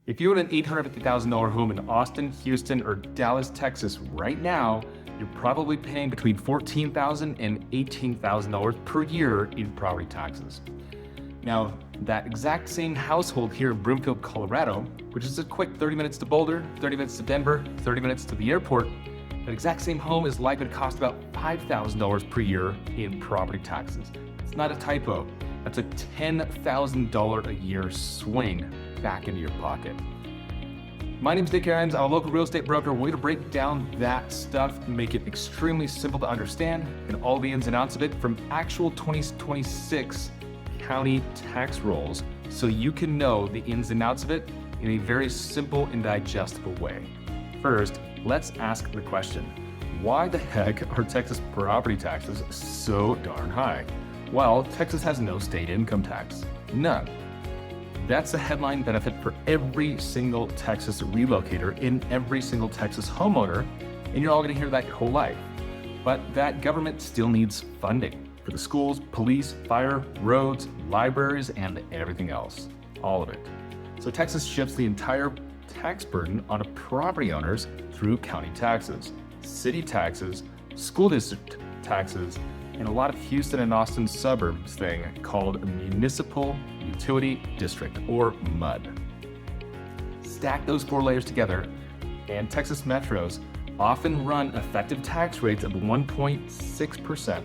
If you own an $850,000 home in Austin, Houston, or Dallas, Texas right now, you're probably paying between $14,000 and $18,000 per year in property taxes. Now, that exact same household here in Broomfield, Colorado, which is a quick 30 minutes to Boulder, 30 minutes to Denver, 30 minutes to the airport, that exact same home is likely to cost about $5,000 per year in property taxes. It's not a typo. That's a $10,000 a year swing back into your pocket. My name is Dick Highlands. I'm a local real estate broker. We're going to break down that stuff and make it extremely simple to understand and all the ins and outs of it from actual 2026 county tax rolls so you can know the ins and outs of it in a very simple and digestible way. First, let's ask the question, why the heck are Texas property taxes so darn high? Well, Texas has no state income tax. None. That's the headline benefit for every single Texas relocator and every single Texas homeowner, and you're all going to hear that your whole life. But that government still needs funding for the schools, police, fire, roads, libraries, and everything else. All of it. So Texas shifts the entire tax burden on property owners through county taxes, city taxes, school district taxes, and a lot of Houston and Austin suburbs thing called a municipal utility district, or MUD. Stack those four layers together, and Texas metros often run effective tax rates of 1.6%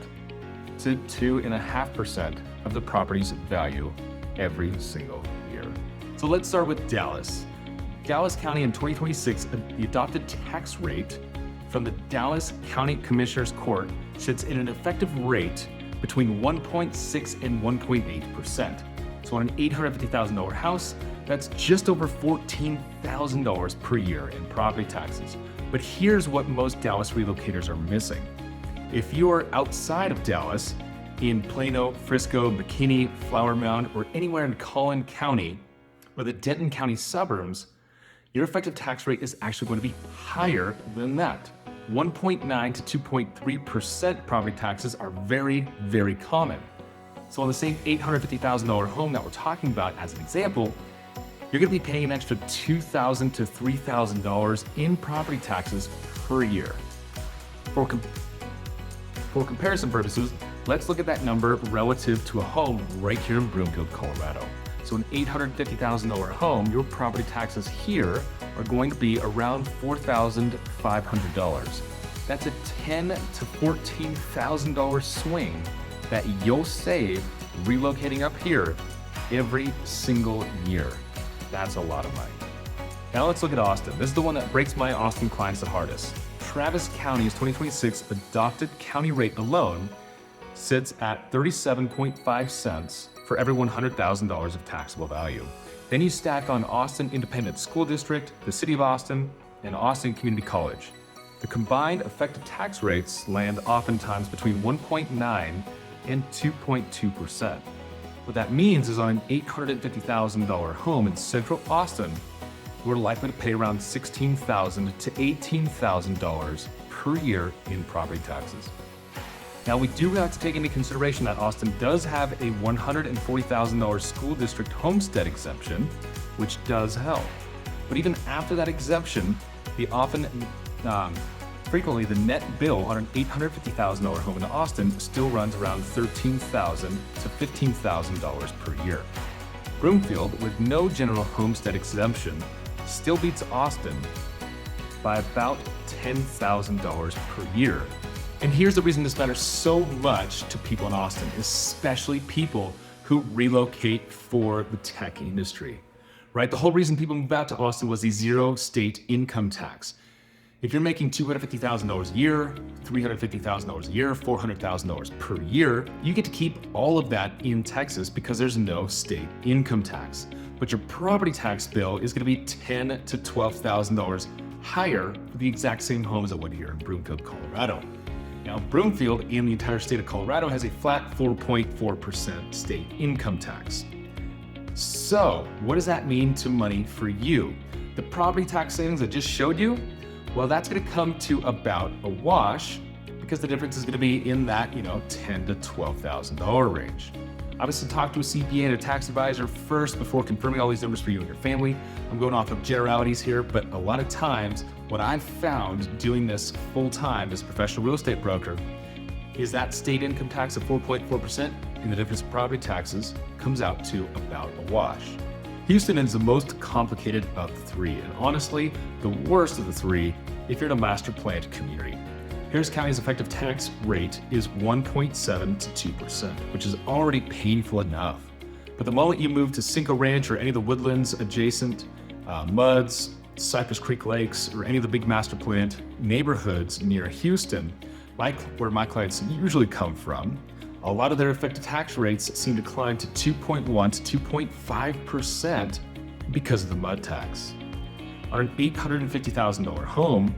to 2.5% of the property's value every single year. So let's start with Dallas. Dallas County in 2026, the adopted tax rate from the Dallas County Commissioner's Court sits in an effective rate between 1.6 and 1.8%. So on an $850,000 house, that's just over $14,000 per year in property taxes. But here's what most Dallas relocators are missing. If you're outside of Dallas, in Plano, Frisco, McKinney, Flower Mound, or anywhere in Collin County, or the Denton County suburbs, your effective tax rate is actually going to be higher than that. 1.9 to 2.3% property taxes are very, very common. So on the same $850,000 home that we're talking about as an example, you're going to be paying an extra $2,000 to $3,000 in property taxes per year. For comparison purposes, let's look at that number relative to a home right here in Broomfield, Colorado. So an $850,000 home, your property taxes here are going to be around $4,500. That's a $10,000 to $14,000 swing that you'll save relocating up here every single year. That's a lot of money. Now let's look at Austin. This is the one that breaks my Austin clients the hardest. Travis County's 2026 adopted county rate alone sits at 37.5 cents for every $100,000 of taxable value. Then you stack on Austin Independent School District, the City of Austin, and Austin Community College. The combined effective tax rates land oftentimes between 1.9 and 2.2%. What that means is on an $850,000 home in central Austin, we're likely to pay around $16,000 to $18,000 per year in property taxes. Now, we do have to take into consideration that Austin does have a $140,000 school district homestead exemption, which does help. But even after that exemption, frequently the net bill on an $850,000 home in Austin still runs around $13,000 to $15,000 per year. Broomfield, with no general homestead exemption, still beats Austin by about $10,000 per year. And here's the reason this matters so much to people in Austin, especially people who relocate for the tech industry, right? The whole reason people moved out to Austin was the zero state income tax. If you're making $250,000 a year, $350,000 a year, $400,000 per year, you get to keep all of that in Texas because there's no state income tax. But your property tax bill is going to be $10,000 to $12,000 higher for the exact same homes that would here in Broomfield, Colorado. Now, Broomfield in the entire state of Colorado has a flat 4.4% state income tax. So, what does that mean to money for you? The property tax savings I just showed you, well, that's going to come to about a wash because the difference is going to be in that, $10,000 to $12,000 range. Obviously, talk to a CPA and a tax advisor first before confirming all these numbers for you and your family. I'm going off of generalities here, but a lot of times what I've found doing this full time as a professional real estate broker is that state income tax of 4.4% and the difference in property taxes comes out to about a wash. Houston is the most complicated of the three, and honestly, the worst of the three if you're in a master planned community. Harris County's effective tax rate is 1.7 to 2%, which is already painful enough. But the moment you move to Cinco Ranch or any of the woodlands adjacent, Muds, Cypress Creek Lakes, or any of the big master planned neighborhoods near Houston, where my clients usually come from, a lot of their effective tax rates seem to climb to 2.1 to 2.5% because of the mud tax. On an $850,000 home,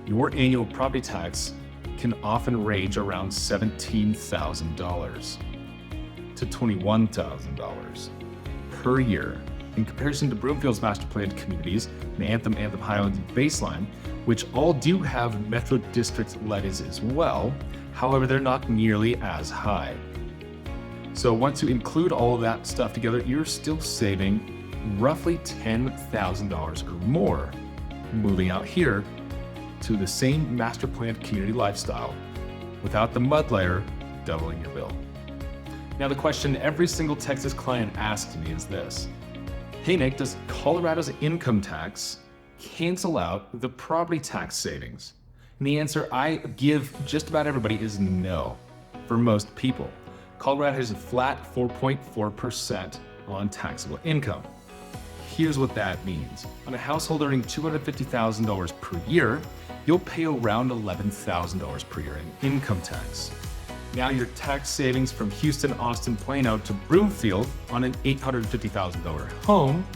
your annual property tax can often range around $17,000 to $21,000 per year. In comparison to Broomfield's master planned communities, and Anthem, Highlands, and Baseline, which all do have Metro District levies as well, however, they're not nearly as high. So once you include all of that stuff together, you're still saving roughly $10,000 or more moving out here to the same master planned community lifestyle without the mud layer doubling your bill. Now the question every single Texas client asks me is this: hey Nick, does Colorado's income tax cancel out the property tax savings? And the answer I give just about everybody is no, for most people. Colorado has a flat 4.4% on taxable income. Here's what that means. On a household earning $250,000 per year, you'll pay around $11,000 per year in income tax. Now your tax savings from Houston, Austin, Plano to Broomfield on an $850,000 home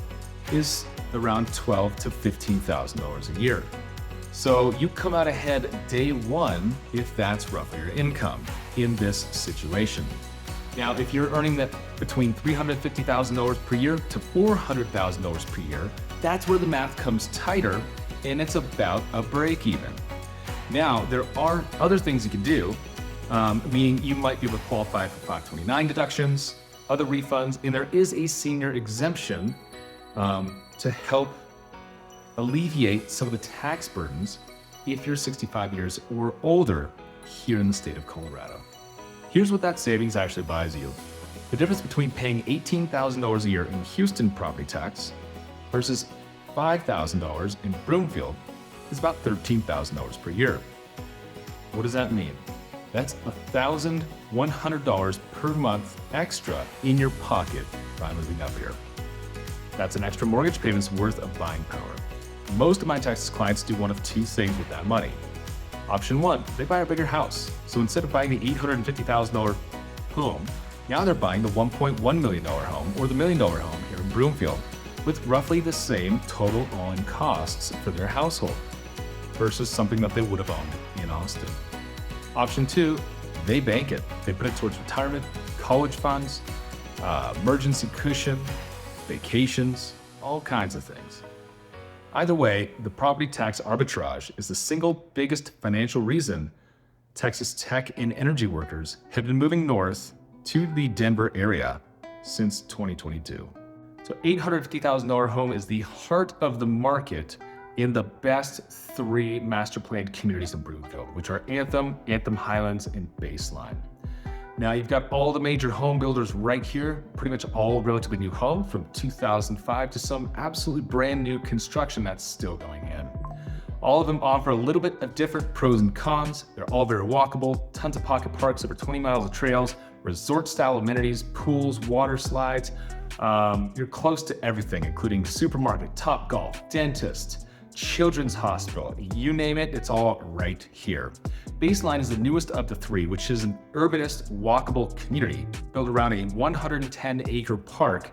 is around $12,000 to $15,000 a year. So you come out ahead day one if that's roughly your income in this situation. Now, if you're earning that between $350,000 per year to $400,000 per year, that's where the math comes tighter and it's about a break even. Now, there are other things you can do, meaning you might be able to qualify for 529 deductions, other refunds, and there is a senior exemption to help alleviate some of the tax burdens if you're 65 years or older here in the state of Colorado. Here's what that savings actually buys you. The difference between paying $18,000 a year in Houston property tax versus $5,000 in Broomfield is about $13,000 per year. What does that mean? That's $1,100 per month extra in your pocket by moving up here. That's an extra mortgage payment's worth of buying power. Most of my Texas clients do one of two things with that money. Option one, they buy a bigger house. So instead of buying the $850,000 home, now they're buying the $1.1 million home or the $1 million home here in Broomfield with roughly the same total all-in costs for their household versus something that they would have owned in Austin. Option two, they bank it. They put it towards retirement, college funds, emergency cushion, vacations, all kinds of things. Either way, the property tax arbitrage is the single biggest financial reason Texas tech and energy workers have been moving north to the Denver area since 2022. So $850,000 home is the heart of the market in the best three master planned communities in Broomfield, which are Anthem, Highlands, and Baseline. Now you've got all the major home builders right here, pretty much all relatively new homes from 2005 to some absolutely brand new construction that's still going in. All of them offer a little bit of different pros and cons. They're all very walkable, tons of pocket parks, over 20 miles of trails, resort style amenities, pools, water slides. You're close to everything, including supermarket, Topgolf, dentist, children's hospital, you name it, it's all right here. Baseline is the newest of the three, which is an urbanist, walkable community built around a 110-acre park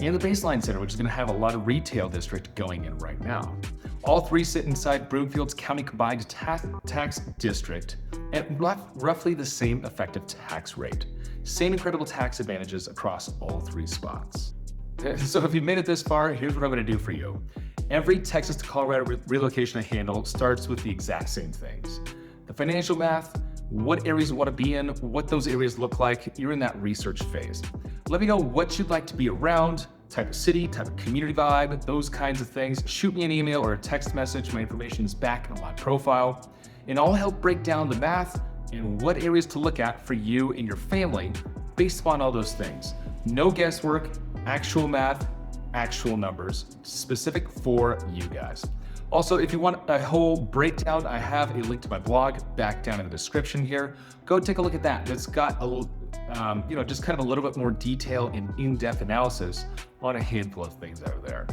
and the Baseline Center, which is going to have a lot of retail district going in right now. All three sit inside Broomfield's county combined tax district at roughly the same effective tax rate. Same incredible tax advantages across all three spots. So if you've made it this far, here's what I'm going to do for you. Every Texas to Colorado relocation I handle starts with the exact same things. The financial math, what areas you want to be in, what those areas look like. You're in that research phase. Let me know what you'd like to be around, type of city, type of community vibe, those kinds of things. Shoot me an email or a text message. My information is back on my profile. And I'll help break down the math and what areas to look at for you and your family based upon all those things. No guesswork, actual math, actual numbers, specific for you guys. Also, if you want a whole breakdown, I have a link to my blog back down in the description here. Go take a look at that. It's got a little, just kind of a little bit more detail and in-depth analysis on a handful of things out there.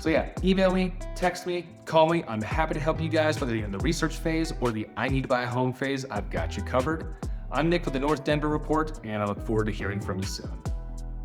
So yeah, email me, text me, call me. I'm happy to help you guys, whether you're in the research phase or the I need to buy a home phase. I've got you covered. I'm Nick with the North Denver Report, and I look forward to hearing from you soon.